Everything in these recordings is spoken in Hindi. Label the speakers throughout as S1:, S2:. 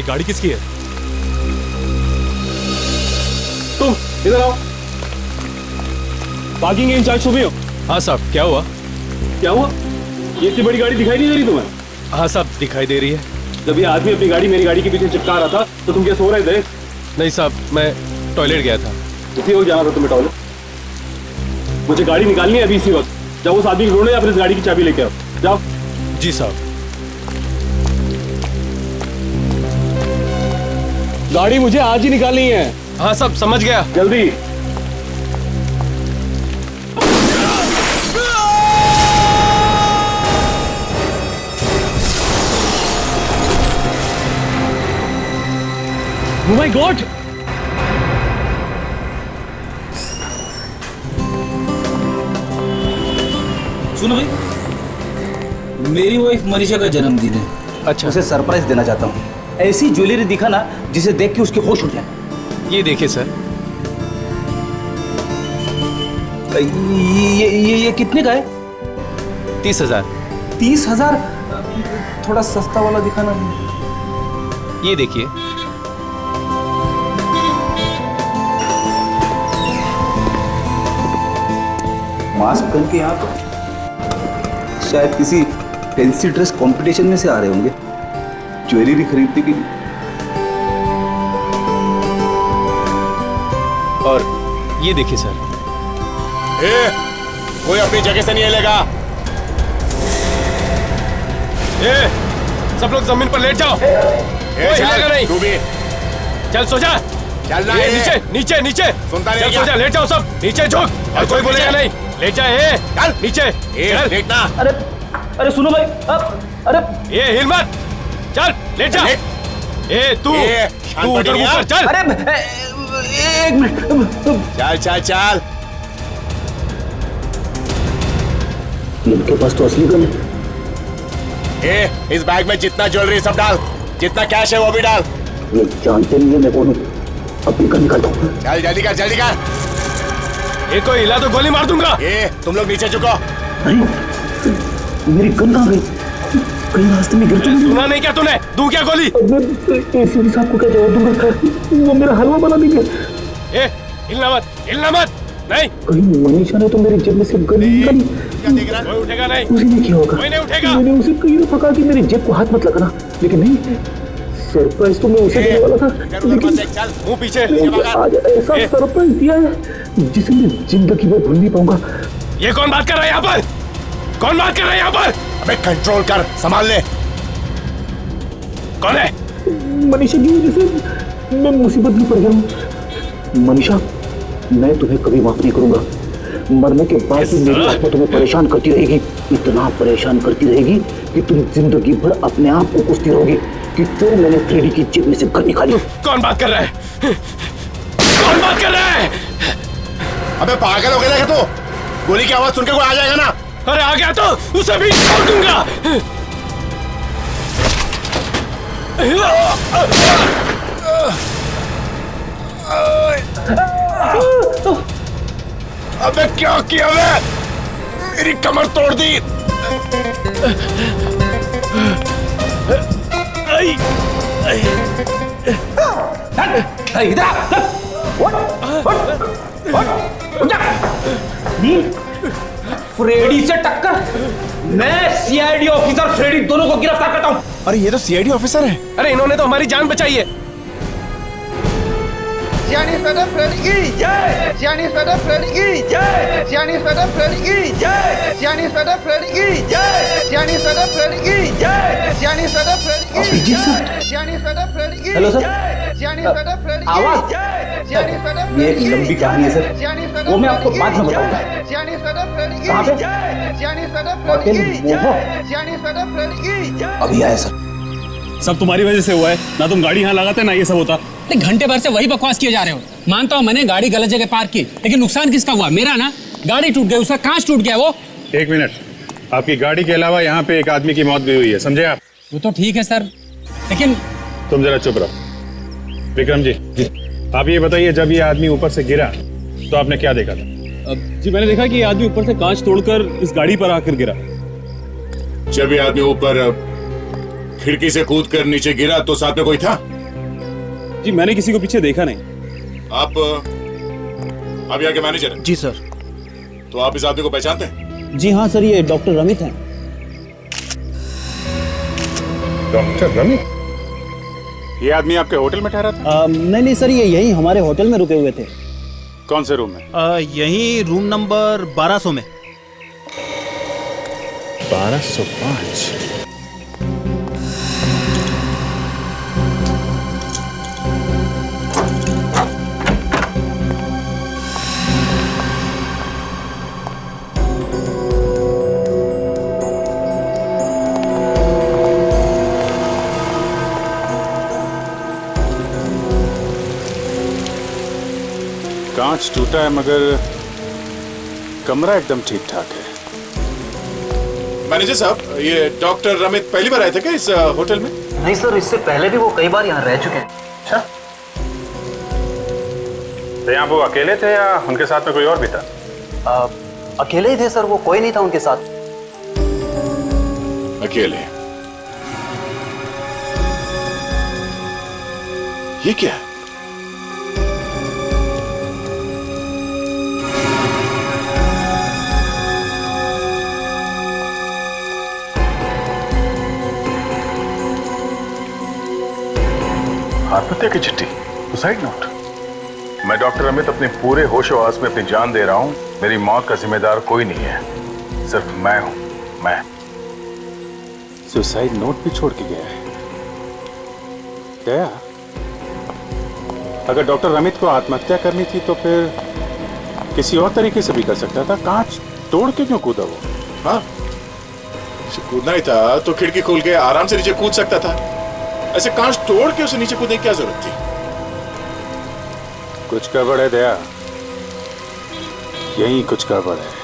S1: ये गाड़ी किसकी है?
S2: तुम इधर आओ। पार्किंग के इंचार्ज सुबह हो?
S1: हाँ साहब, क्या हुआ?
S2: क्या हुआ? ये इतनी बड़ी गाड़ी दिखाई नहीं दे रही तुम्हें?
S1: हाँ साहब, दिखाई दे रही है।
S2: जब ये आदमी अपनी गाड़ी मेरी गाड़ी के पीछे चिपका रहा था तो तुम क्या सो रहे थे?
S1: नहीं साहब, मैं टॉयलेट गया था।
S2: इसी वक्त जाना था तुम्हें टॉयलेट? मुझे गाड़ी निकालनी है अभी इसी वक्त। जाओ उस आदमी को ढूंढो या फिर इस गाड़ी की चाबी लेके आओ। जाओ।
S1: जी साहब।
S2: गाड़ी मुझे आज ही निकालनी है।
S1: हाँ साहब, समझ गया।
S2: जल्दी। Oh my God!
S3: सुनो भाई, मेरी वाइफ मनीषा का जन्मदिन है।
S1: अच्छा,
S3: उसे सरप्राइज देना चाहता हूँ। ऐसी ज्वेलरी दिखाना जिसे देख के उसके होश उठ जाए।
S1: ये देखिए सर।
S3: ये कितने का है?
S1: 30,000।
S3: 30,000? थोड़ा सस्ता वाला दिखाना।
S1: ये देखिए।
S3: मास्क पहन के यहाँ तो शायद किसी फैंसी ड्रेस कंपटीशन में से आ रहे होंगे ज्वेलरी खरीदने के लिए।
S1: और ये देखिए सर।
S4: कोई अपनी जगह से नहीं हिलेगा।
S1: सब लोग जमीन पर लेट जाओ। कोई हिलेगा नहीं।
S4: तू भी
S1: चल सो जा।
S4: चलना
S1: ये
S4: है।
S1: नीचे नीचे नीचे।
S4: सुनता नहीं
S1: चल
S4: क्या?
S1: सो जा, लेट जाओ सब। नीचे झुक और कोई बोलेगा नहीं। लेट जा।
S4: चल
S1: नीचे चल।
S4: देखना।
S3: अरे सुनो भाई, अरे
S1: ये हिल मत। चल लेट जा। तू उधर ऊपर चल।
S3: अरे एक मिनट।
S4: चल चल चल।
S3: इनके पास तो असली गन है।
S4: इस बैग में जितना ज्वेलरी सब डाल, जितना कैश है वो भी डाल।
S3: ये जानते नहीं है मैं कौन हूँ। अपनी गन निकाल दो।
S4: चल जल्दी कर जल्दी कर।
S1: ये कोई हिला तो गोली मार दूंगा।
S4: तुम लोग नीचे झुको।
S3: अरे मेरी गन कहाँ गई? कहीं रास्ते में गिर चुकी।
S1: सुना नहीं क्या तूने? दूं क्या गोली?
S3: एसीपी साहब को क्या जवाब दूंगा? वो मेरा हलवा बना देंगे।
S1: हिलना मत, हिलना मत। नहीं,
S3: कहीं मनीषा ने तो मेरी जेब में से गन निकाली।
S1: कोई उठेगा नहीं।
S3: उसी ने किया होगा।
S1: कोई नहीं उठेगा।
S3: मैंने उसे कहीं ना पका कि मेरी जेब को हाथ मत लगाना, लेकिन नहीं, सरप्राइज तो मैं उसे देने वाला था। लेकिन
S4: चल
S1: मुंह पीछे।
S3: आज ऐसा सरप्राइज दिया है जिसे मैं जिंदगी में भूल नहीं पाऊंगा।
S1: ये कौन बात कर रहा है यहाँ पर? कौन बात कर रहा है यहाँ पर?
S4: अबे कंट्रोल कर, संभाल ले।
S1: कौन है?
S3: मनीषा की वजह से मैं मुसीबत में पड़ गया हूँ। मनीषा, मैं तुम्हें कभी माफ नहीं करूंगा। मरने के बाद भी मेरी आत्मा तुम्हें परेशान करती रहेगी। इतना परेशान करती रहेगी कि तुम जिंदगी भर अपने आप को कोसती रहोगी कि क्यों मैंने फ्रेडी की जेब में से गन निकाली।
S1: कौन बात कर रहा है? कौन बात कर रहा है?
S4: अबे पागल हो गया क्या तू? गोली की आवाज सुनकर कोई आ जाएगा ना।
S1: अरे आ गया तो उसे भी छोड़ दूंगा।
S4: अबे क्या किया मैं? मेरी कमर तोड़ दी।
S3: इधर फ्रेडी से टक्कर। मैं सीआईडी ऑफिसर फ्रेडी दोनों को गिरफ्तार करता हूँ।
S4: अरे ये तो सीआईडी ऑफिसर है।
S1: अरे इन्होंने तो हमारी जान बचाई है।
S5: फ्रेडी की जय। फ्रेडी की जय। फ्रेडी की जय। फ्रेडी की जय। फ्रेडी की जय।
S3: हेलो सर, आवाज। ये एक लंबी कहानी है सर, वो मैं आपको बाद में बताऊंगा। कहाँ पे? अभी आया सर।
S2: सब तुम्हारी वजह से हुआ है ना। तुम गाड़ी यहाँ लगाते ना ये सब होता।
S6: घंटे भर से वही बकवास किए जा रहे हो। मानता हूँ मैंने गाड़ी गलत जगह पार्क की, लेकिन नुकसान किसका हुआ? मेरा ना। गाड़ी टूट गई, उसका कांच टूट गया। वो
S7: एक मिनट, आपकी गाड़ी के अलावा यहाँ पे एक आदमी की मौत भी हुई है, समझे आप?
S6: वो तो ठीक है सर, लेकिन
S7: तुम जरा चुप रहो। विक्रम जी, आप ये बताइए, जब ये आदमी ऊपर से गिरा तो आपने क्या देखा था?
S2: जी मैंने देखा कि ये आदमी ऊपर से कांच तोड़कर इस गाड़ी पर आकर गिरा।
S4: जब ये आदमी ऊपर खिड़की से कूद कर नीचे गिरा तो साथ में कोई था?
S2: जी मैंने किसी को पीछे देखा नहीं।
S4: आप यहाँ के मैनेजर हैं?
S8: जी सर।
S4: तो आप इस आदमी को पहचानते हैं?
S8: जी हाँ सर, ये डॉक्टर रमित हैं।
S7: डॉक्टर रमित? ये आदमी आपके होटल में ठहरा था?
S8: नहीं सर, ये यही हमारे होटल में रुके हुए थे।
S7: कौन से रूम में?
S8: यही रूम नंबर 1200 में।
S7: 1205। कांच टूटा है मगर कमरा एकदम ठीक ठाक है।
S4: मैनेजर साहब, ये डॉक्टर रमित पहली बार आए थे क्या इस होटल में?
S8: नहीं सर, इससे पहले भी वो कई बार यहाँ रह चुके हैं। अच्छा,
S7: तो यहाँ वो अकेले थे या उनके साथ में कोई और भी था?
S8: अकेले ही थे सर, वो कोई नहीं था उनके साथ।
S4: अकेले? ये क्या है?
S9: आत्महत्या की चिट्ठी, सुसाइड नोट। मैं डॉक्टर अमित अपने पूरे होशो-हवास में अपनी जान दे रहा हूं। मेरी मौत का जिम्मेदार कोई नहीं है, सिर्फ मैं हूं। मैं
S7: सुसाइड नोट भी छोड़ के गया है। गया? अगर डॉक्टर रमित को आत्महत्या करनी थी तो फिर किसी और तरीके से भी कर सकता था। कांच तोड़ के क्यों कूदा वो?
S4: हाँ, कूदना ही था तो खिड़की खोल के आराम से नीचे कूद सकता था। ऐसे कांच तोड़ के उसे नीचे कूदने की क्या जरूरत थी?
S7: कुछ गड़बड़ है दया, यही कुछ गड़बड़ है।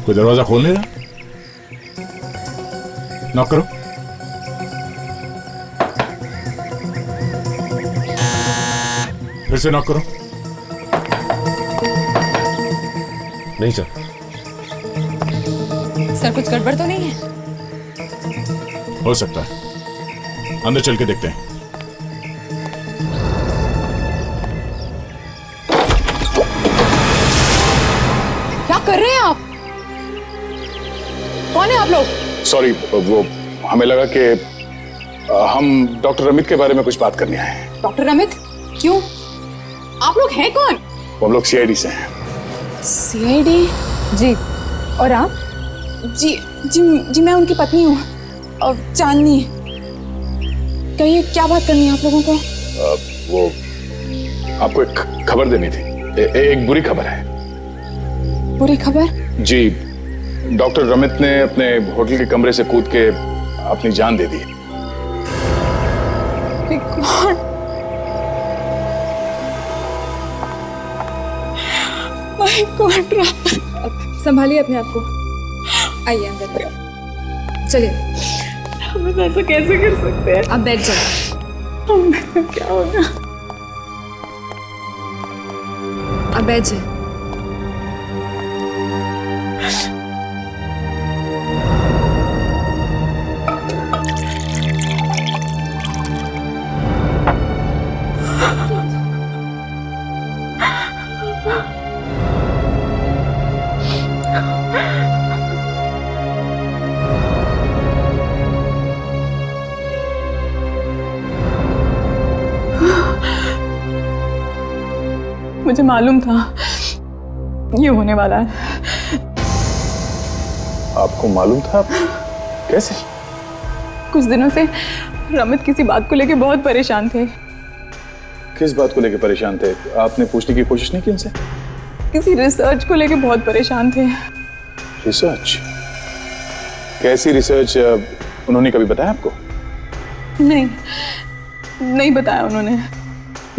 S4: कोई दरवाजा खोल नहीं रहा? नॉक करो। फिर से नॉक करो।
S1: नहीं सर।
S10: सर कुछ गड़बड़ तो नहीं है?
S4: हो सकता है, अंदर चल के देखते हैं।
S10: क्या कर रहे हैं आप? कौन है आप लोग?
S9: सॉरी, वो हमें लगा कि हम डॉक्टर रमित के बारे में कुछ बात करने आए हैं।
S10: डॉक्टर रमित? क्यों? आप लोग हैं कौन?
S9: हम लोग सीआईडी से हैं।
S10: सीआईडी? जी। और आप? जी जी जी मैं उनकी पत्नी हूँ, चांदनी। कहिए, क्या बात करनी है आप लोगों को?
S9: वो आपको एक खबर देनी थी। एक बुरी खबर है।
S10: बुरी खबर?
S9: जी, डॉक्टर रमित ने अपने होटल के कमरे से कूद के अपनी जान दे दी।
S10: My God. संभालिए अपने आप को, आइए अंदर। चलिए। हम ऐसा कैसे कर सकते हैं? आप बैठ जाओ। क्या होगा? आप बैठ जाइए। मुझे मालूम था ये होने वाला है।
S9: आपको मालूम था? कैसे?
S10: कुछ दिनों से रमित किसी बात को लेके बहुत परेशान थे।
S9: किस बात को लेके परेशान थे? आपने पूछने की कोशिश नहीं की उनसे?
S10: किसी रिसर्च को लेके बहुत परेशान थे।
S9: रिसर्च? कैसी रिसर्च उन्होंने कभी बताया आपको?
S10: नहीं बताया उन्होंने।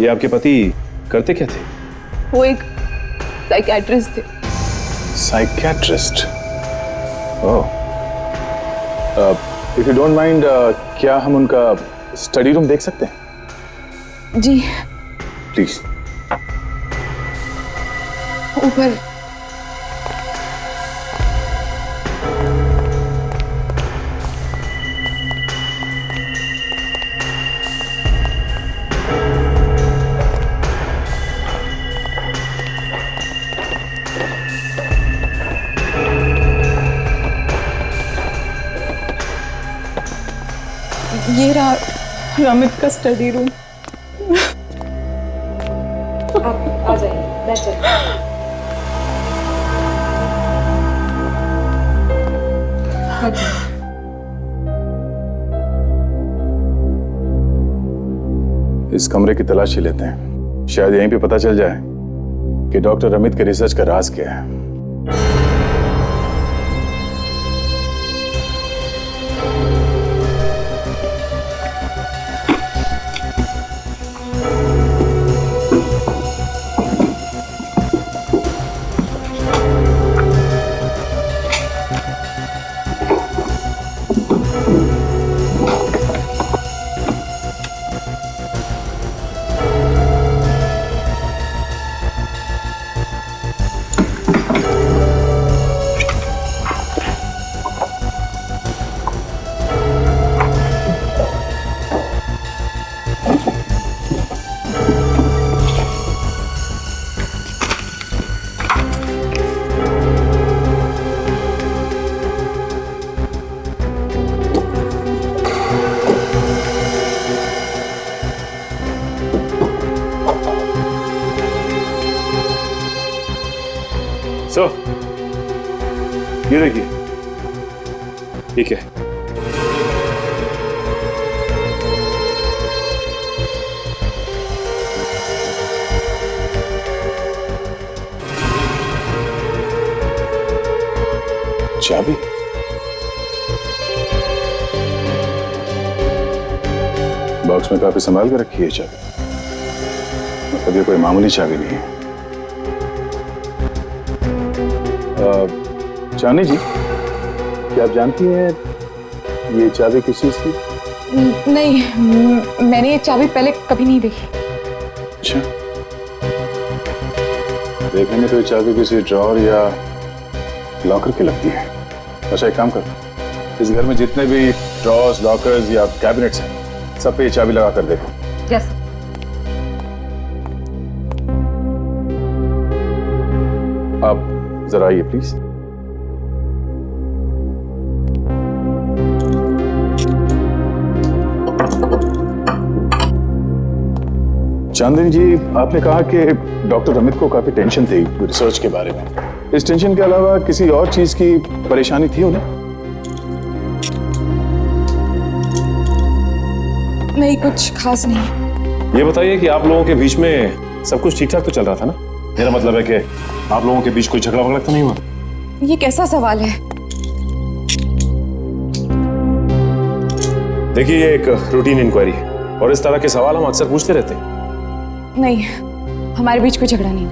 S7: ये आपके पति करते क्या थे?
S10: वो एक साइकियाट्रिस्ट थे।
S9: Psychiatrist? Oh. If you don't mind, क्या हम उनका स्टडी रूम देख सकते हैं?
S10: जी
S9: प्लीज।
S10: ऊपर। ये रहा रमित का स्टडी रूम। आप आ जाइए, बैठ जाइए।
S9: इस कमरे की तलाशी लेते हैं, शायद यहीं पे पता चल जाए कि डॉक्टर अमित के रिसर्च का राज क्या है।
S7: सो ये देखिए, ठीक है।
S9: चाबी? बॉक्स में काफी संभाल कर रखी है चाबी, मतलब ये कोई मामूली चाबी नहीं है। चांदी जी, क्या आप जानती हैं ये चाबी किस चीज की?
S10: नहीं, मैंने ये चाबी पहले कभी नहीं देखी।
S9: अच्छा, देखने में तो ये चाबी किसी ड्रॉअर या लॉकर की लगती है। अच्छा, एक काम कर, इस घर में जितने भी ड्रॉर्स, लॉकर्स या कैबिनेट्स हैं, सब पे ये चाबी लगा कर देखो।
S10: यस।
S9: आप जरा आइए प्लीज। चांदनी जी, आपने कहा कि डॉक्टर अमित को काफी टेंशन थी रिसर्च के बारे में। इस टेंशन के अलावा किसी और चीज की परेशानी थी उन्हें?
S10: नहीं, कुछ खास नहीं।
S7: ये बताइए कि आप लोगों के बीच में सब कुछ ठीक ठाक तो चल रहा था ना? मेरा मतलब है कि आप लोगों के बीच कोई झगड़ा वगड़ा तो नहीं हुआ?
S10: ये कैसा सवाल है?
S7: देखिए, ये एक रूटीन इंक्वायरी है और इस तरह के सवाल हम अक्सर पूछते रहते हैं।
S10: नहीं, हमारे बीच कोई झगड़ा नहीं।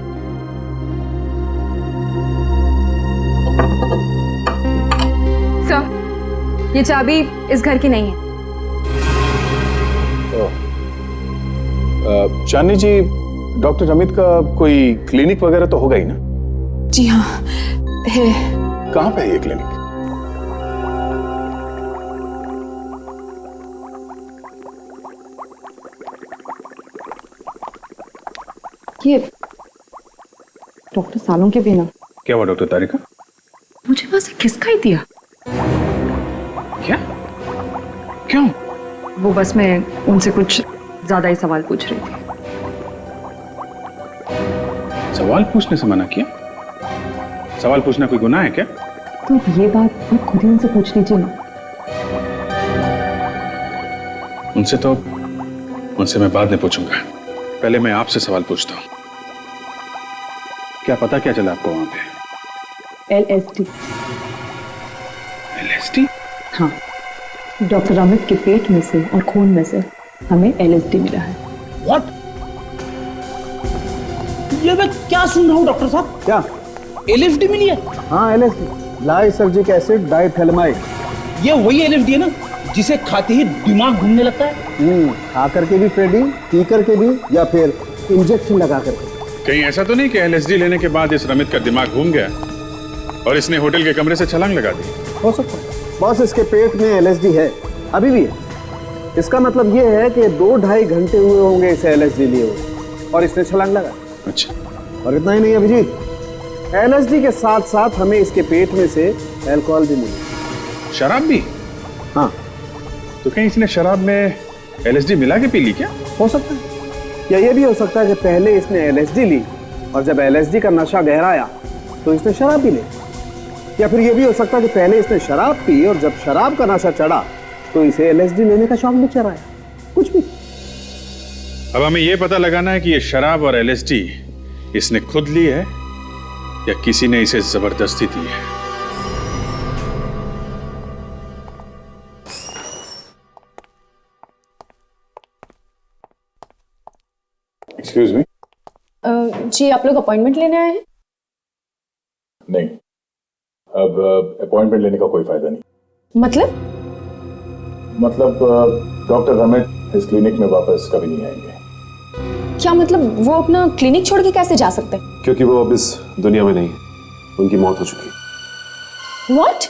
S10: सर, ये चाबी इस घर की नहीं है।
S9: चांदनी जी, डॉक्टर अमित का कोई क्लिनिक वगैरह तो होगा ही ना?
S10: जी हाँ, है।
S9: कहाँ पे है ये क्लिनिक?
S10: ये डॉक्टर सालों के बिना।
S7: क्या हुआ डॉक्टर तारिका?
S10: मुझे बस किसका ही दिया।
S7: क्या? क्यों?
S10: वो बस मैं उनसे कुछ ज्यादा ही सवाल पूछ रही थी।
S7: सवाल पूछने से मना किया? सवाल पूछना कोई गुनाह है क्या?
S10: तो ये बात आप खुद ही उनसे पूछ लीजिए ना।
S7: उनसे मैं बाद में पूछूंगा। पहले मैं आपसे सवाल पूछता हूँ। क्या पता क्या चला आपको वहां पे?
S10: LSD।
S7: LSD?
S10: हाँ, डॉक्टर अमित के पेट में से और खून में से हमें LSD मिला है।
S3: व्हाट? ये मैं क्या सुन रहा हूँ डॉक्टर साहब? क्या LSD मिली है? हाँ, LSD, लाइसर्जिक एसिड डाइथैलेमाइड। ये वही LSD है ना जिसे खाते ही दिमाग घूमने लगता है? खा करके भी फ्रेडी, पी करके भी, या फिर इंजेक्शन लगा करके?
S7: कहीं ऐसा तो नहीं कि LSD लेने के बाद इस रमित का दिमाग घूम गया और इसने होटल के कमरे से छलांग लगा दी?
S3: हो सकता है। बॉस, इसके पेट में LSD है, अभी भी है। इसका मतलब ये है कि 2-2.5 घंटे हुए होंगे इसे LSD लिए हुए और इसने छलांग लगा।
S7: अच्छा।
S3: और इतना ही नहीं अभिजीत, LSD के साथ साथ हमें इसके पेट में से अल्कोहल भी मिली।
S7: शराब भी?
S3: हाँ।
S7: तो कहीं इसने शराब में LSD मिला के पी ली क्या?
S3: हो सकता है, या ये भी हो सकता है कि पहले इसने LSD ली और जब LSD का नशा गहराया तो इसने शराब भी ली, या फिर ये भी हो सकता है कि पहले इसने शराब पी और जब शराब का नशा चढ़ा तो इसे LSD लेने का शौक भी चढ़ाया। कुछ भी।
S7: अब हमें यह पता लगाना है कि ये शराब और LSD इसने खुद ली है या किसी ने इसे जबरदस्ती दी है।
S9: Excuse me.
S10: जी, आप लोग अपॉइंटमेंट लेने आए हैं?
S9: नहीं, अब अपॉइंटमेंट लेने का कोई फायदा नहीं। मतलब डॉक्टर रमित इस क्लिनिक में वापस कभी नहीं आएंगे।
S10: क्या मतलब वो अपना क्लिनिक छोड़ के कैसे जा सकते हैं?
S2: क्योंकि वो अब इस दुनिया में नहीं है, उनकी मौत हो चुकी।
S10: What?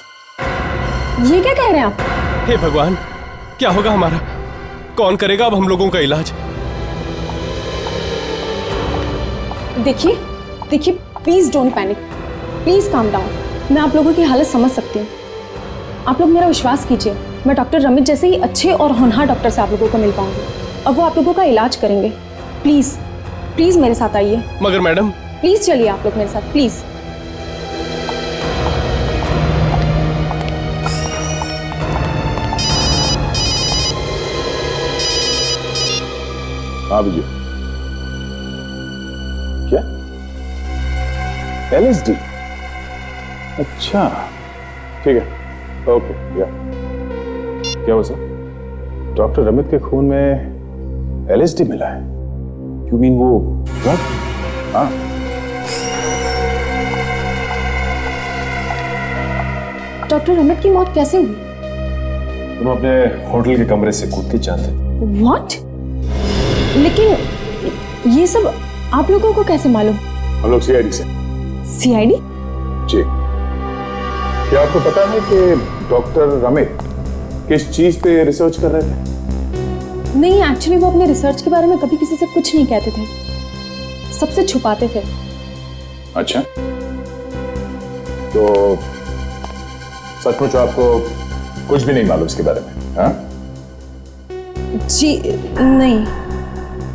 S10: ये क्या कह रहे हैं आप?
S1: हे भगवान, क्या होगा हमारा? कौन करेगा अब हम लोगों का इलाज?
S10: देखिए, please don't panic, please calm down. मैं आप लोगों की हालत समझ सकती हूँ। आप लोग मेरा विश्वास कीजिए, मैं डॉक्टर रमित जैसे ही अच्छे और होनहार डॉक्टर से आप लोगों को मिल पाऊंगी और वो आप लोगों का इलाज करेंगे। प्लीज मेरे साथ आइए।
S1: मगर मैडम,
S10: प्लीज चलिए आप लोग मेरे साथ, प्लीज।
S9: हाँ भैया। क्या? LSD? अच्छा, ठीक है, ओके। या क्या हुआ सर? डॉक्टर रमित के खून में LSD मिला है? यू मीन वो ड्रग? हाँ।
S10: डॉक्टर रमित की मौत कैसे हुई?
S2: तुम अपने होटल के कमरे से कूद के जानते?
S10: What? लेकिन ये सब आप लोगों को कैसे मालूम?
S9: हम लोग CID से।
S10: CID?
S9: जी। क्या आपको पता है कि डॉक्टर रमित किस चीज पे रिसर्च कर रहे थे?
S10: नहीं, एक्चुअली वो अपने रिसर्च के बारे में कभी किसी से कुछ नहीं कहते थे, सबसे छुपाते थे।
S9: अच्छा, तो सचमुच आपको कुछ भी नहीं मालूम इसके बारे में? हाँ?
S10: जी नहीं।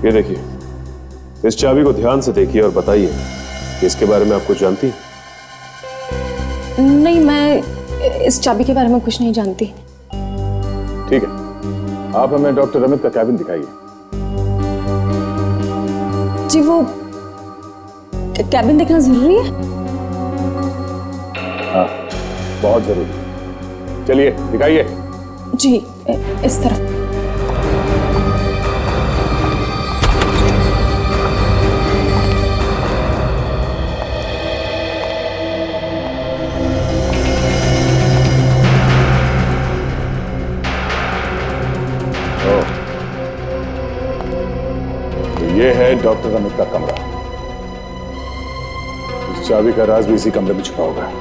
S2: ये देखिए, इस चाबी को ध्यान से देखिए और बताइए कि इसके बारे में आप कुछ जानती हैं?
S10: नहीं, मैं इस चाबी के बारे में कुछ नहीं जानती।
S9: ठीक है, आप हमें डॉक्टर रमित का कैबिन दिखाइए।
S10: जी, वो कैबिन देखना जरूरी है?
S9: हाँ, बहुत जरूरी। चलिए दिखाइए।
S10: जी, इस तरफ।
S9: ये है डॉक्टर रमित का कमरा। इस चाबी का राज भी इसी कमरे में छुपा होगा।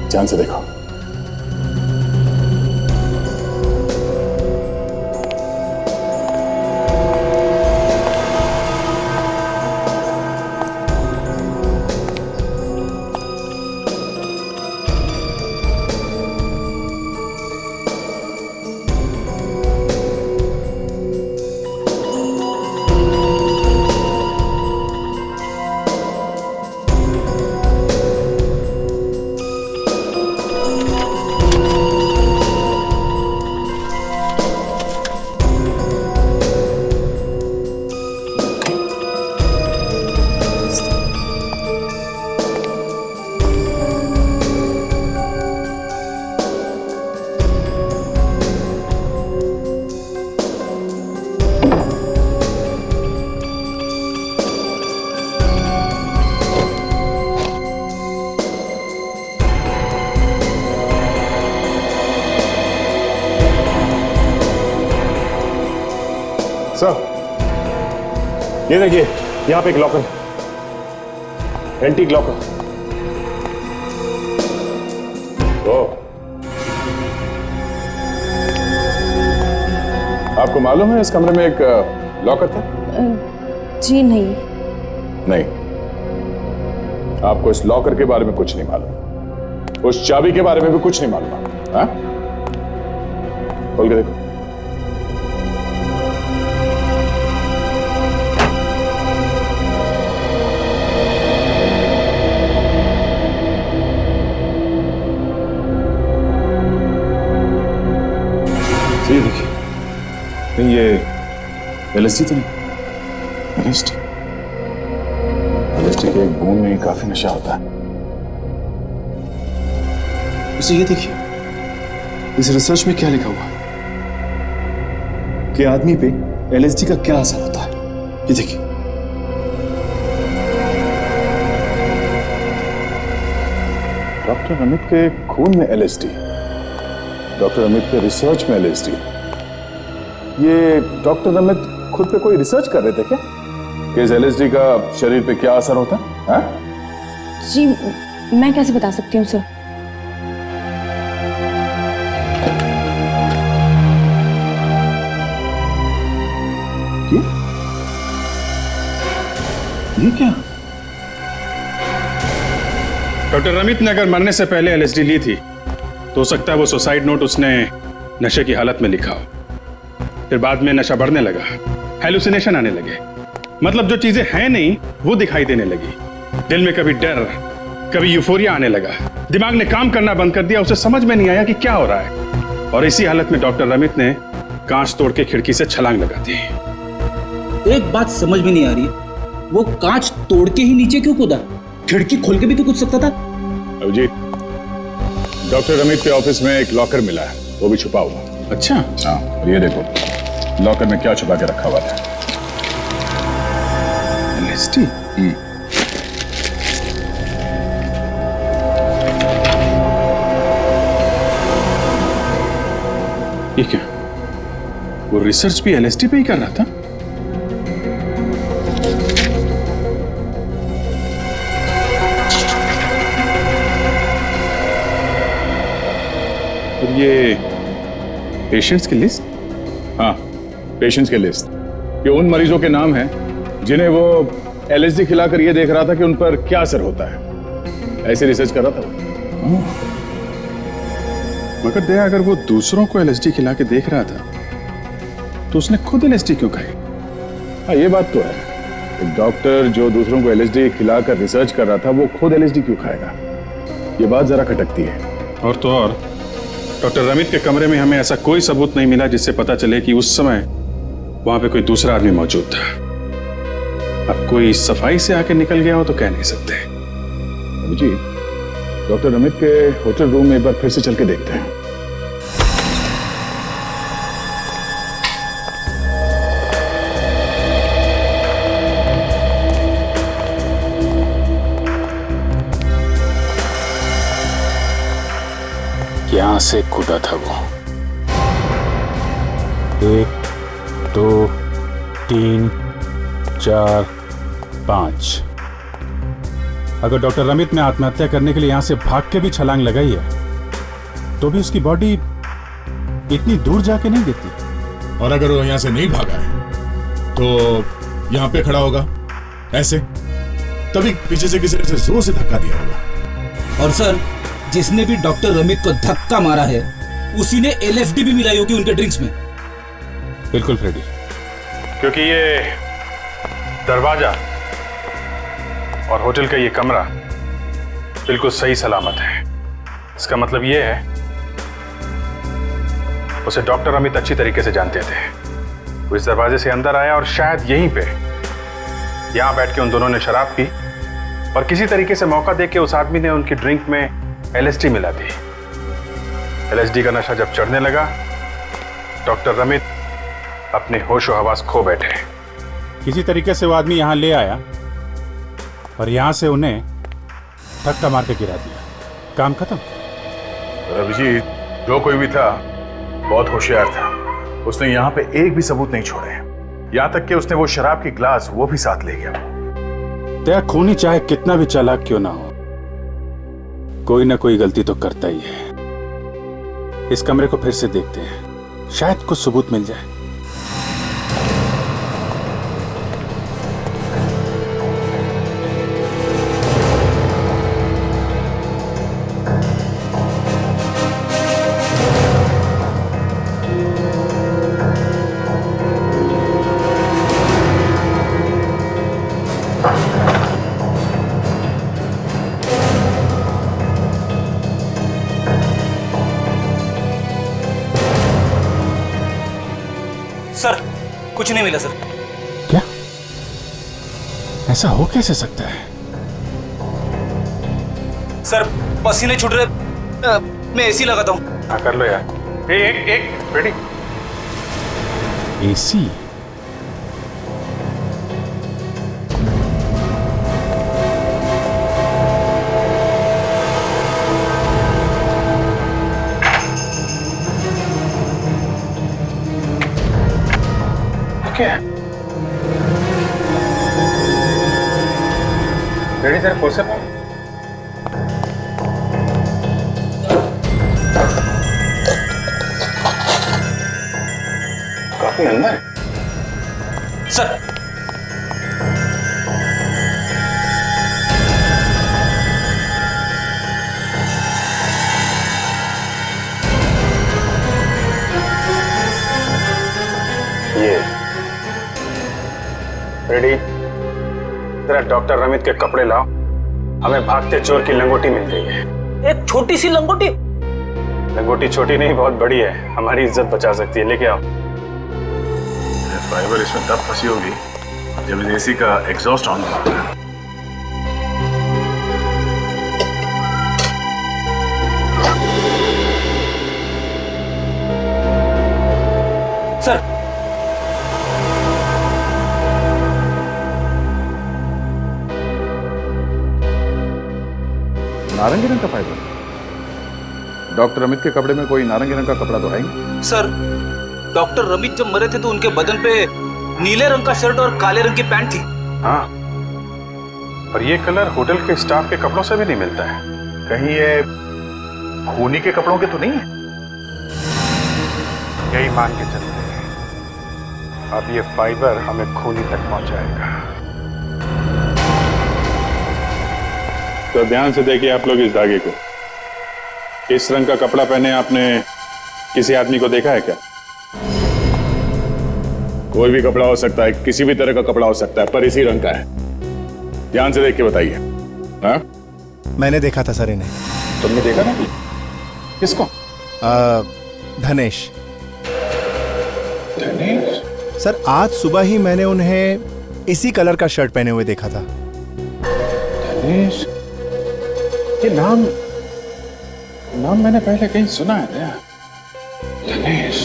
S9: ध्यान से देखो। सर, ये देखिए, यहाँ पे एक लॉकर, एंटीक लॉकर। आपको मालूम है इस कमरे में एक लॉकर था?
S10: जी नहीं।
S9: नहीं, आपको इस लॉकर के बारे में कुछ नहीं मालूम, उस चाबी के बारे में भी कुछ नहीं मालूम। हाँ, खोल के देखो। ये देखिए, नहीं ये एलएसडी तो नहीं। एलएसडी के एक बूंद में ही काफी नशा होता है।
S11: उसे ये देखिए, इस रिसर्च में क्या लिखा हुआ है कि आदमी पे एलएसडी का क्या असर होता है। ये देखिए,
S9: डॉक्टर अमित के खून में एलएसडी, डॉक्टर अमित के रिसर्च में एलएसडी। ये डॉक्टर अमित खुद पे कोई रिसर्च कर रहे थे क्या कि इस एलएसडी का शरीर पे क्या असर होता है? हाँ?
S10: जी मैं कैसे बता सकती हूँ सर।
S9: ये क्या?
S7: डॉक्टर रमित ने अगर मरने से पहले एलएसडी ली थी तो हो सकता है वो सुसाइड नोट उसने नशे की हालत में लिखा हो। फिर बाद में नशा बढ़ने लगा, हैलुसिनेशन आने लगे, मतलब जो चीजें हैं नहीं वो दिखाई देने लगी। दिल में कभी डर, कभी यूफोरिया आने लगा, दिमाग ने काम करना बंद कर दिया, उसे समझ में नहीं आया कि क्या हो रहा है। और इसी हालत में डॉक्टर रमित ने कांच तोड़ के खिड़की से छलांग लगा दी।
S12: एक बात समझ में नहीं आ रही, वो कांच तोड़ के ही नीचे क्यों कूदा? खिड़की खोल के भी तो कूद सकता था।
S9: अभिजीत, डॉक्टर रमित के ऑफिस में एक लॉकर मिला है, वो भी छुपा हुआ।
S7: अच्छा।
S9: हाँ, और ये देखो लॉकर में क्या छुपा के रखा हुआ था।
S7: एलएसडी। ये क्या? वो रिसर्च भी एलएसडी पे ही कर रहा था? और ये पेशेंट्स की लिस्ट?
S9: हाँ, पेशेंट्स की लिस्ट। ये उन मरीजों के नाम हैं जिन्हें वो एलएसडी खिलाकर ये देख रहा था कि उन पर क्या असर होता है। ऐसे रिसर्च कर रहा था वो।
S7: मगर दया, अगर वो दूसरों को एलएसडी खिला के देख रहा था तो उसने खुद एलएसडी क्यों खाई?
S9: हाँ, ये बात तो है। एक डॉक्टर जो दूसरों को एलएसडी खिलाकर रिसर्च कर रहा था, वो खुद एलएसडी क्यों खाएगा? ये बात जरा खटकती है।
S7: और तो और डॉक्टर रमित के कमरे में हमें ऐसा कोई सबूत नहीं मिला जिससे पता चले कि उस समय वहां पे कोई दूसरा आदमी मौजूद था। अब कोई सफाई से आके निकल गया हो तो कह नहीं सकते।
S9: जी, डॉक्टर रमित के होटल रूम में एक बार फिर से चल के देखते हैं।
S1: यहां से कूदा था वो। 1 2 3 4 5।
S7: अगर डॉक्टर रमित ने आत्महत्या करने के लिए यहां से भाग के भी छलांग लगाई है तो भी उसकी बॉडी इतनी दूर जाके नहीं गिरती।
S4: और अगर वो यहां से नहीं भागा है तो यहां पे खड़ा होगा ऐसे, तभी पीछे से किसी ने जोर से धक्का दिया होगा।
S12: और सर, जिसने भी डॉक्टर रमित को धक्का मारा है उसी ने एलएसडी भी मिलाई होगी उनके ड्रिंक्स में।
S7: बिल्कुल फ्रेडी, क्योंकि ये दरवाजा और होटल का ये कमरा बिल्कुल सही सलामत है। इसका मतलब ये है उसे डॉक्टर अमित अच्छी तरीके से जानते थे। वो इस दरवाजे से अंदर आया और शायद यहीं पे यहां बैठ के उन दोनों ने शराब पी और किसी तरीके से मौका देके उस आदमी ने उनकी ड्रिंक में एलएसडी मिला दी। एलएसडी का नशा जब चढ़ने लगा, डॉक्टर रमित अपने होश और हवास खो बैठे। किसी तरीके से वो आदमी यहां ले आया और यहां से उन्हें धक्का मार के गिरा दिया। काम खत्म।
S9: अभिजीत, जो कोई भी था बहुत होशियार था। उसने यहाँ पे एक भी सबूत नहीं छोड़े।
S7: यहां तक कि उसने वो शराब की ग्लास वो भी साथ ले गया।
S9: दया खूनी चाहे कितना भी चालाक क्यों ना हो, कोई ना कोई गलती तो करता ही है। इस कमरे को फिर से देखते हैं, शायद कुछ सबूत मिल जाए।
S12: सर कुछ नहीं मिला सर।
S9: क्या? ऐसा हो कैसे सकता है?
S12: सर पसीने छूट रहे, मैं एसी लगाता हूँ।
S7: हाँ कर लो यार। एक रेडी।
S9: एसी?
S7: क्या रेडी सर, खोल सकता हूँ? काफी अंदर है
S12: सर।
S7: ये रेडी। जरा डॉक्टर रमित के कपड़े लाओ, हमें भागते चोर की लंगोटी मिल गई है।
S12: एक छोटी सी लंगोटी?
S7: लंगोटी छोटी नहीं, बहुत बड़ी है, हमारी इज्जत बचा सकती है। लेके आओ।
S9: फाइबर इसमें तब फंसी होगी जब इस एसी का एग्जॉस्ट ऑन होगा।
S12: सर
S7: नारंगी रंग का फाइबर? डॉक्टर रमित के कपड़े में कोई नारंगी रंग का कपड़ा तो है ही।
S12: सर डॉक्टर रमित जब मरे थे तो उनके बदन पे नीले रंग का शर्ट और काले रंग की पैंट थी।
S7: हाँ, पर ये कलर होटल के स्टाफ के कपड़ों से भी नहीं मिलता है। कहीं ये खूनी के कपड़ों के तो नहीं है? यही मान के चलते हैं, अब ये फाइबर हमें खूनी तक पहुंचाएगा।
S9: तो ध्यान से देखिए आप लोग इस धागे को। इस रंग का कपड़ा पहने आपने किसी आदमी को देखा है क्या? कोई भी कपड़ा हो सकता है, किसी भी तरह का कपड़ा हो सकता है, पर इसी रंग का है। ध्यान से देख के बताइए। हाँ,
S13: मैंने देखा था सर इन्हें।
S9: तुमने देखा ना? किसको?
S13: धनेश।
S9: धनेश?
S13: सर आज सुबह ही मैंने उन्हें इसी कलर का शर्ट पहने हुए देखा था।
S9: धनेश? ये नाम मैंने पहले कहीं सुना है क्या? धनेश।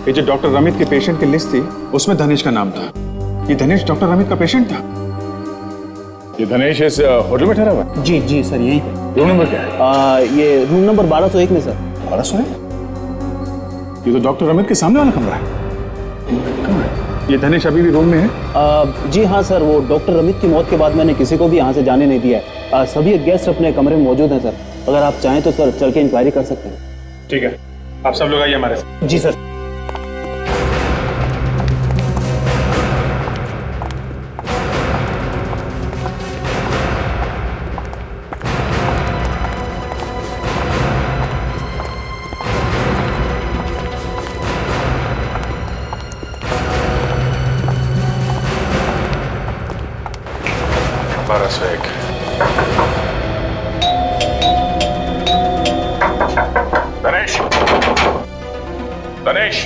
S9: ये जो डॉक्टर रमित के पेशेंट की लिस्ट थी उसमें धनेश का नाम था। ये धनेश डॉक्टर रमित का पेशेंट था। ये धनेश इस होटल में ठहरा हुआ?
S8: जी जी सर यहीं पे।
S9: रूम नंबर क्या है?
S8: ये रूम नंबर 1201 में सर।
S9: 1201? ये तो डॉक्टर रमित के सामने वाला कमरा है। कहाँ है? ये धनेश अभी भी रूम में है?
S8: जी हाँ सर, वो डॉक्टर रमित की मौत के बाद मैंने किसी को भी यहाँ से जाने नहीं दिया है। सभी गेस्ट अपने कमरे में मौजूद हैं सर। अगर आप चाहें तो सर चल के इंक्वायरी कर सकते हैं।
S9: ठीक है, आप सब लोग आइए हमारे साथ।
S8: जी सर।
S7: धनेश, धनेश,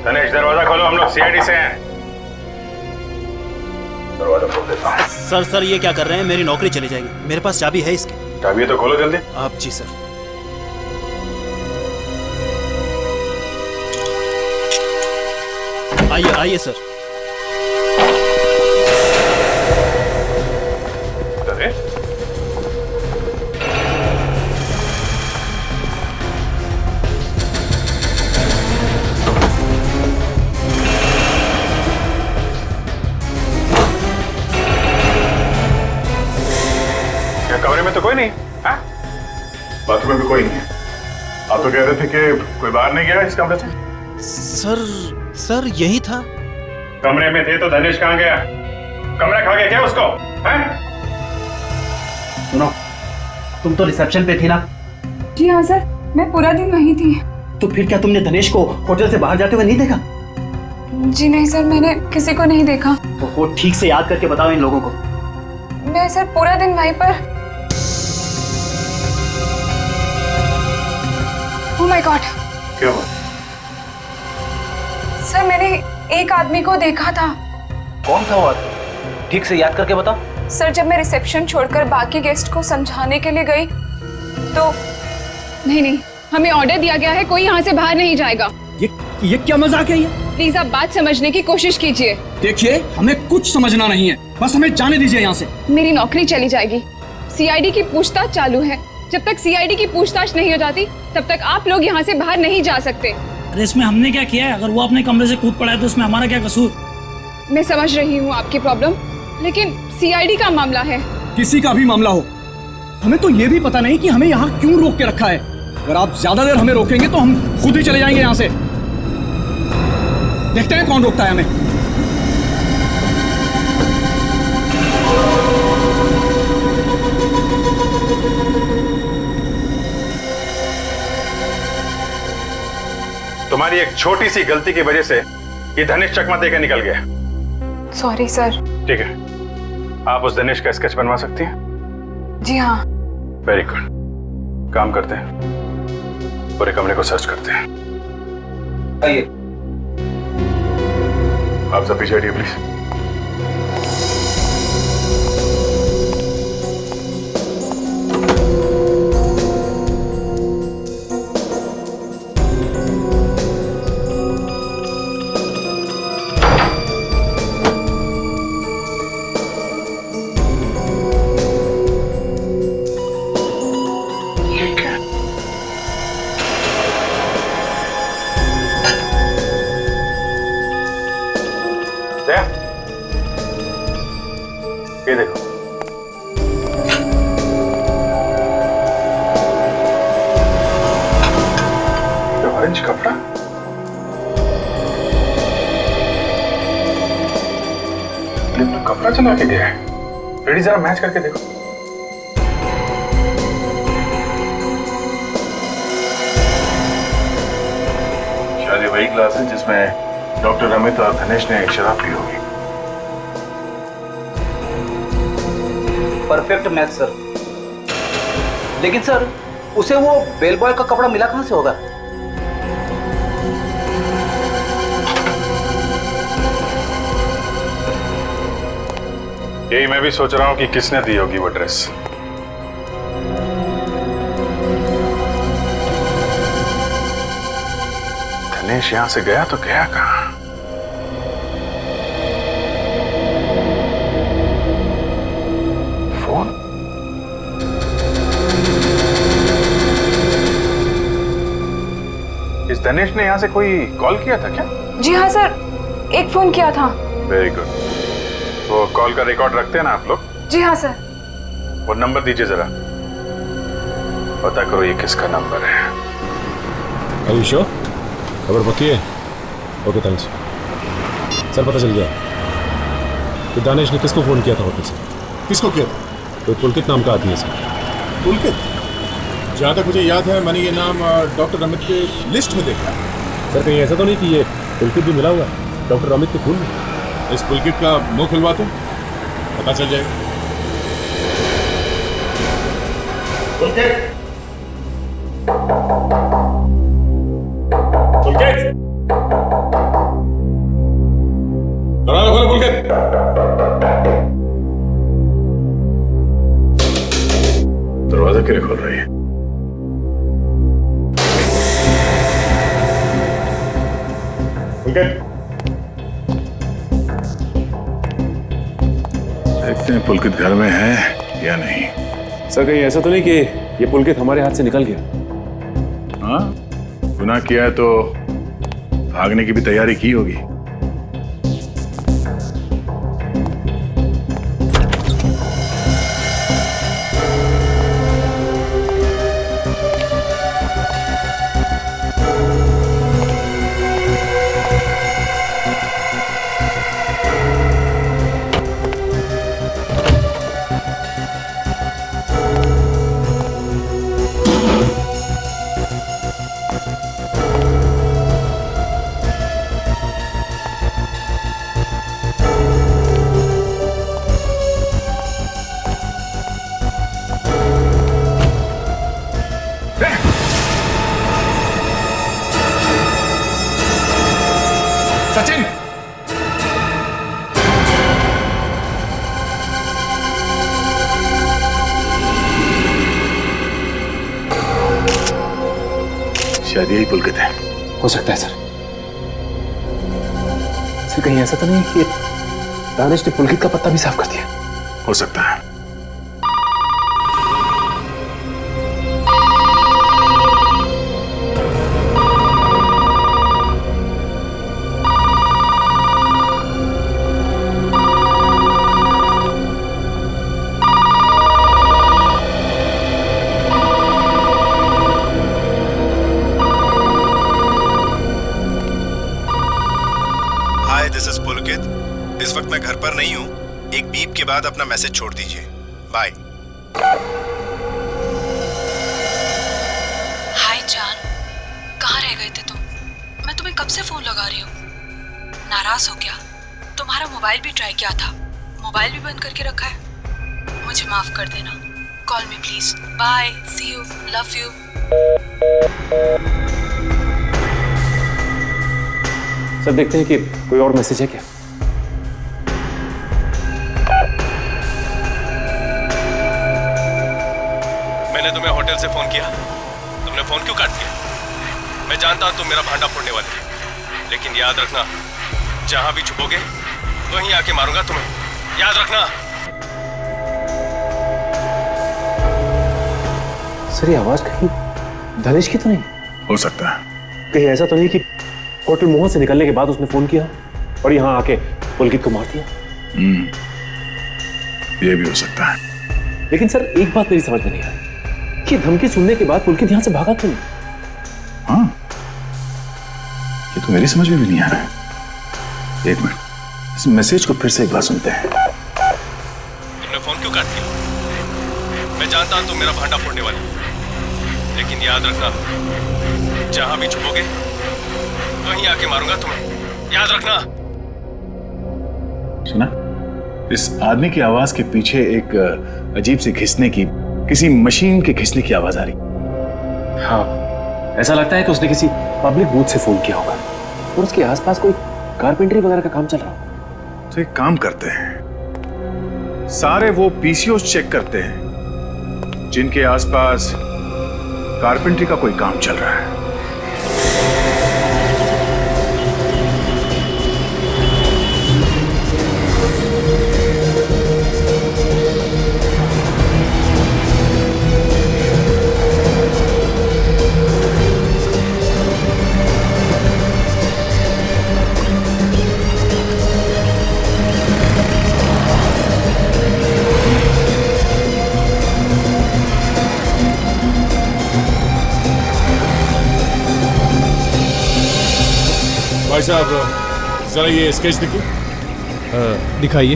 S7: धनेश दरवाजा खोलो, हम लोग सीआईडी से हैं। दरवाजा खोल देता हूँ।
S14: सर ये क्या कर रहे हैं? मेरी नौकरी चली जाएगी। मेरे पास चाबी है इसकी।
S7: चाबी तो खोलो जल्दी।
S14: आप? जी सर। आइए सर।
S7: में तो कोई नहीं। हाँ?
S9: बाथरूम में भी कोई नहीं है। आप तो कह रहे थे कि कोई बाहर नहीं गया इस कमरे से।
S14: सर यही था।
S7: कमरे में थे तो धनेश कहाँ गया? कमरा खा गया क्या उसको? हैं?
S12: सुनो, तुम तो रिसेप्शन पे थी ना?
S10: जी हाँ सर, मैं पूरा दिन वहीं थी।
S12: तो फिर क्या तुमने धनेश को होटल से बाहर जाते हुए नहीं देखा?
S10: जी नहीं सर, मैंने किसी को नहीं देखा।
S12: तो वो ठीक से याद करके बताओ इन लोगों को।
S10: मैं सर पूरा दिन वहीं पर। Oh my God.
S9: क्या हुआ?
S10: सर मैंने एक आदमी को देखा था।
S12: कौन था वो आदमी? ठीक से याद करके बताओ।
S10: सर जब मैं रिसेप्शन छोड़कर बाकी गेस्ट को समझाने के लिए गई तो नहीं, हमें ऑर्डर दिया गया है, कोई यहाँ से बाहर नहीं जाएगा।
S6: ये क्या मजाक है ये?
S10: प्लीज आप बात समझने की कोशिश कीजिए।
S6: देखिए, हमें कुछ समझना नहीं है, बस हमें जाने दीजिए यहाँ से।
S10: मेरी नौकरी चली जाएगी। सीआईडी की पूछताछ चालू है। जब तक सीआईडी की पूछताछ नहीं हो जाती तब तक आप लोग यहाँ से बाहर नहीं जा सकते।
S12: अरे इसमें हमने क्या किया है? अगर वो अपने कमरे से कूद पड़ा है तो उसमें हमारा क्या कसूर?
S10: मैं समझ रही हूँ आपकी प्रॉब्लम, लेकिन सीआईडी का मामला है।
S6: किसी का भी मामला हो, हमें तो ये भी पता नहीं कि हमें यहाँ क्यों रोक के रखा है। अगर आप ज्यादा देर हमें रोकेंगे तो हम खुद ही चले जाएंगे यहाँ से। देखते हैं कौन रोकता है हमें।
S7: तुम्हारी एक छोटी सी गलती की वजह से ये धनेश चकमा देकर निकल गया।
S10: Sorry sir.
S7: ठीक है, आप उस धनेश का स्केच बनवा सकती हैं?
S10: जी हाँ।
S7: Very good. काम करते हैं, पूरे कमरे को सर्च करते हैं।
S12: आइए।
S9: आप सब पीछे हटिए प्लीज।
S7: ये देखो, ये ऑरेंज कपड़ा। ये तो कपड़ा चला के गया है। रेडी, जरा मैच करके देखो। शायद ये वही क्लास है जिसमें डॉक्टर अमित और धनेश ने शराब पी होगी।
S12: Perfect match sir. लेकिन सर, उसे वो बेल बॉय का कपड़ा मिला कहां से होगा?
S7: यही मैं भी सोच रहा हूं कि किसने दी होगी वो ड्रेस। धनेश यहां से गया तो गया कहां? इस धनेश ने यहाँ से कोई कॉल किया था क्या?
S10: जी हाँ सर, एक फोन किया था।
S7: Very good. वो कॉल का रिकॉर्ड रखते हैं ना आप लोग?
S10: जी हाँ सर।
S7: वो नंबर दीजिए जरा, पता करो ये किसका नंबर है।
S1: Are you sure? खबर पक्की है? Okay thanks. सर पता चल गया कि दानिश ने किसको फोन किया था होटल से।
S4: किसको किया था?
S1: कोई पुलकित नाम का आदमी है सर।
S4: पुलकित? जहाँ तक मुझे याद है मैंने ये नाम डॉक्टर अमित के लिस्ट में देखा है।
S1: सर कहीं ऐसा तो नहीं कि ये पुलकित भी मिला हुआ है डॉक्टर अमित के खून में?
S4: इस पुलकित का मुंह खुलवा दो, पता चल जाएगा। पुलकित! पुलकित! दरवाजा खोलो पुलकित! दरवाजा क्यों खोल रही है?
S9: देखते हैं पुलकित घर में है या नहीं।
S11: सर कहीं ऐसा तो नहीं कि ये पुलकित हमारे हाथ से निकल गया?
S9: हाँ, गुनाह किया है तो भागने की भी तैयारी की होगी। शायद यही पुलकित है।
S3: हो सकता है सर। सर कहीं ऐसा तो नहीं कि दानिश ने पुलकित का पत्ता भी साफ कर दिया?
S9: हो सकता है।
S13: हाय, दिस इज पुलकित। इस वक्त मैं घर पर नहीं हूँ। एक बीप के बाद अपना मैसेज छोड़ दीजिए। बाय।
S10: हाय जान, कहाँ रह गए थे तुम? मैं तुम्हें कब से फोन लगा रही हूँ। नाराज हो क्या? तुम्हारा मोबाइल भी ट्राई किया था, मोबाइल भी बंद करके रखा है। मुझे माफ कर देना। Call me please. Bye, see you, love you.
S3: Sir देखते हैं कि कोई और मैसेज है क्या।
S13: मैंने तुम्हें होटल से फोन किया, तुमने फोन क्यों काट दिया? मैं जानता हूं तुम मेरा भांडा फोड़ने वाले हो, लेकिन याद रखना, जहां भी छुपोगे वहीं आके मारूंगा तुम्हें। याद रखना।
S3: सर ये आवाज कहीं धनेश की तो नहीं?
S9: हो सकता है।
S3: कहीं ऐसा तो नहीं कि होटल मोहन से निकलने के बाद उसने फोन किया और यहाँ आके पुलकित को मार दिया?
S9: ये भी हो सकता है।
S3: लेकिन सर एक बात मेरी समझ में नहीं आई कि धमकी सुनने के बाद पुलकित यहाँ से भागा क्यों?
S9: हाँ, ये तो मेरी समझ में भी नहीं आ रहा है। एक मिनट, इस मैसेज को फिर से एक बार सुनते हैं।
S13: तुमने फोन क्यों काट दिया? मैं जानता हूं तुम मेरा भांडा फोड़ने वाले हो, लेकिन याद रखना, जहां भी छुपोगे वहीं आके मारूंगा तुम्हें। याद रखना।
S9: सुना? इस आदमी की आवाज के पीछे एक अजीब सी घिसने की, किसी मशीन के घिसने की आवाज आ रही।
S3: हाँ, ऐसा लगता है कि उसने किसी पब्लिक बूथ से फोन किया होगा और उसके आसपास कोई कारपेंटरी वगैरह का काम चल रहा हो।
S9: तो एक काम करते हैं, सारे वो पीसीओस चेक करते हैं जिनके आसपास कारपेंटरी का कोई काम चल रहा है।
S1: भाई साहब जरा ये स्केच देखिए।
S11: दिखाइए।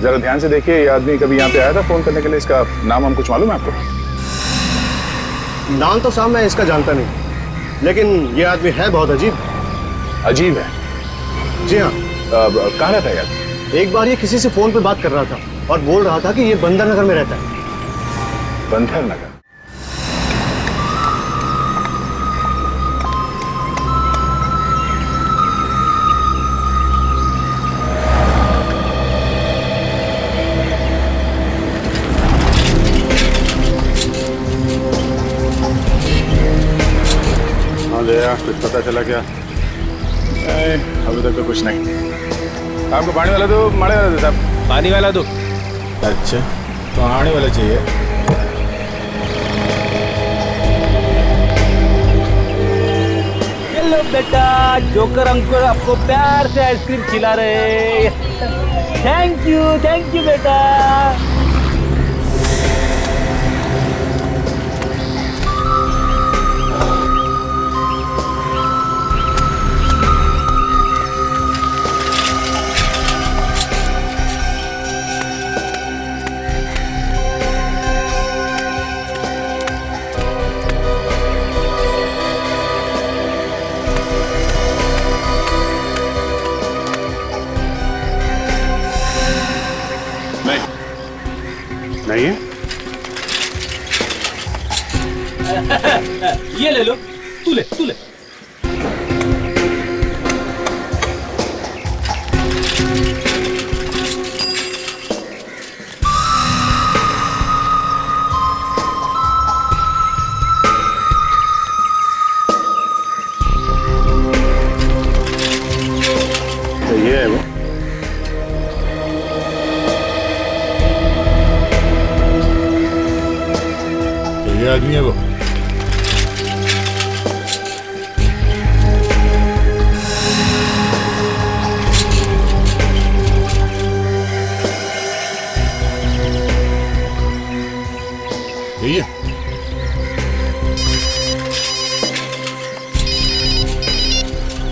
S9: जरा ध्यान से देखिए, ये आदमी कभी यहाँ पे आया था फोन करने के लिए? इसका नाम हम कुछ मालूम है आपको?
S15: नाम तो साहब मैं इसका जानता नहीं, लेकिन ये आदमी है बहुत अजीब।
S9: अजीब है?
S15: जी हाँ।
S9: कहाँ रहता है यार?
S15: एक बार ये किसी से फोन पे बात कर रहा था और बोल रहा था कि ये बंदर नगर में रहता है।
S9: बंदर नगर? कुछ पता चला क्या? अभी तक तो कुछ नहीं। आपको पानी वाला दो, माड़े वाला दो साहब?
S11: पानी वाला दो।
S1: अच्छा, तो आने वाला चाहिए।
S12: हेलो बेटा, जोकर अंकुर आपको प्यार से आइसक्रीम खिला रहे। थैंक यू बेटा।
S9: नहीं है?
S12: ये ले लो, तू ले।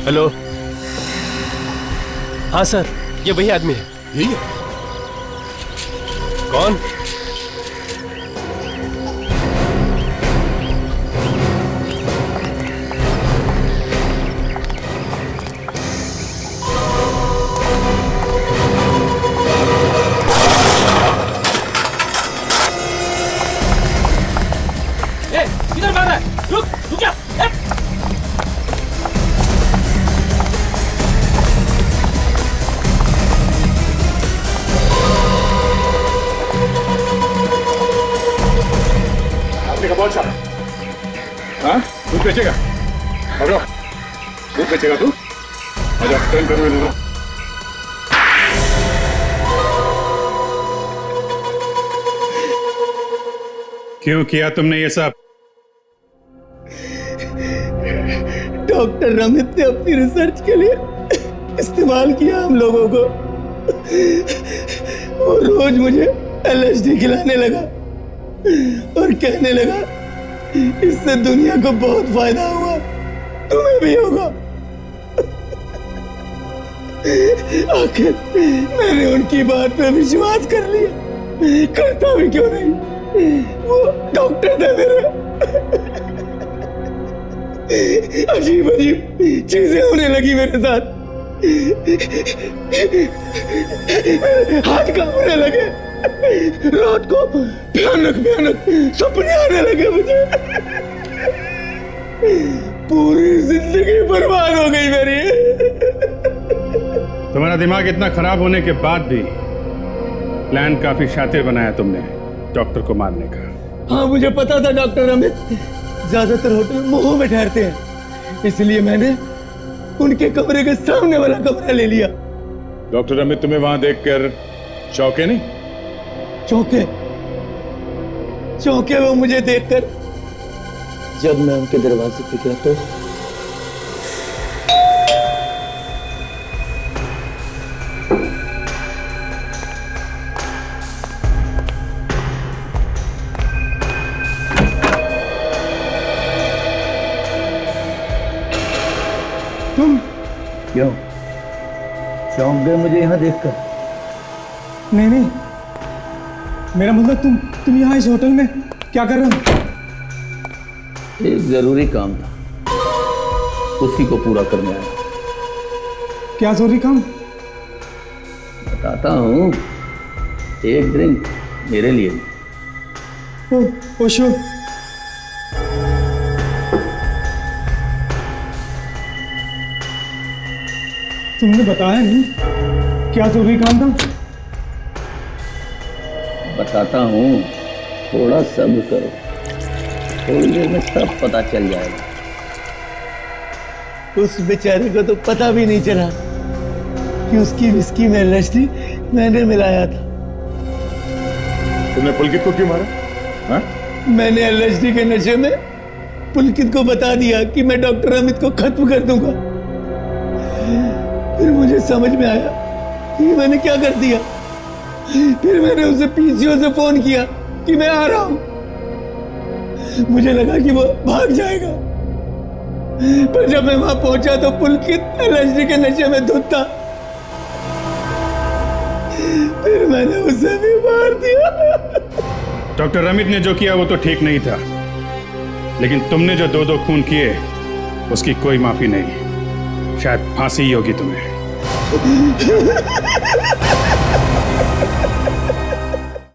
S13: हेलो। हाँ सर, ये वही आदमी है।
S4: यही है?
S13: कौन?
S6: किधर भाग रहा है? रुक जा।
S9: आपने कब पहुंचा? हाँ, दूध बेचेगा? भागो, दूध बेचेगा तू? आजा, टर्न कर दे दो।
S7: क्यों किया तुमने ये सब?
S5: डॉक्टर रमित ने अपनी रिसर्च के लिए इस्तेमाल किया हम लोगों को। वो रोज मुझे एलएसडी खिलाने लगा और कहने लगा इससे दुनिया को बहुत फायदा हुआ, तुम्हें भी होगा। आखिर मैंने उनकी बात पे विश्वास कर लिया, करता भी क्यों नहीं, वो डॉक्टर थे मेरे। अजीब अजीब चीजें होने लगी मेरे साथ, हाथ कांपने लगे, रात को भयानक भयानक सपने आने लगे मुझे। पूरी जिंदगी बर्बाद हो गई मेरी।
S7: तुम्हारा दिमाग इतना खराब होने के बाद भी प्लान काफी शातिर बनाया तुमने डॉक्टर को मारने का।
S5: हाँ, मुझे पता था डॉक्टर अमित ज्यादातर होटल मोह में ठहरते हैं, इसलिए मैंने उनके कमरे के सामने वाला कमरा ले लिया।
S9: डॉक्टर अमित तुम्हें वहां देखकर चौंके नहीं?
S5: चौंके? चौंके वो मुझे देखकर जब मैं उनके दरवाजे पे गया तो
S6: तुम
S5: क्यों चौंक गए मुझे यहाँ देखकर?
S6: नहीं नहीं, मेरा मतलब तुम यहाँ इस होटल में क्या कर रहे हो?
S3: एक जरूरी काम था, उसी को पूरा करने आया।
S6: क्या जरूरी काम?
S3: बताता हूँ, एक ड्रिंक मेरे लिए।
S6: ओ श्योर। तुमने बताया नहीं क्या जरूरी काम था?
S3: बताता हूँ, थोड़ा सब्र करो, थोड़ी देर में सब पता चल जाएगा।
S5: उस बेचारे को तो पता भी नहीं चला कि उसकी विस्की में एलएसडी मैंने मिलाया था।
S9: तुमने पुलकित को क्यों मारा? हाँ?
S5: मैंने एलएसडी के नशे में पुलकित को बता दिया कि मैं डॉक्टर अमित को खत्म कर दूंगा। फिर मुझे समझ में आया कि मैंने क्या कर दिया। फिर मैंने उसे पीसीओ से फोन किया कि मैं आ रहा हूं। मुझे लगा कि वो भाग जाएगा, पर जब मैं वहां पहुंचा तो पुलकित एलएसडी के नशे में धुत था। फिर मैंने उसे भी मार दिया।
S7: डॉक्टर रमित ने जो किया वो तो ठीक नहीं था, लेकिन तुमने जो दो खून किए उसकी कोई माफी नहीं। शायद फांसी ही होगी तुम्हें।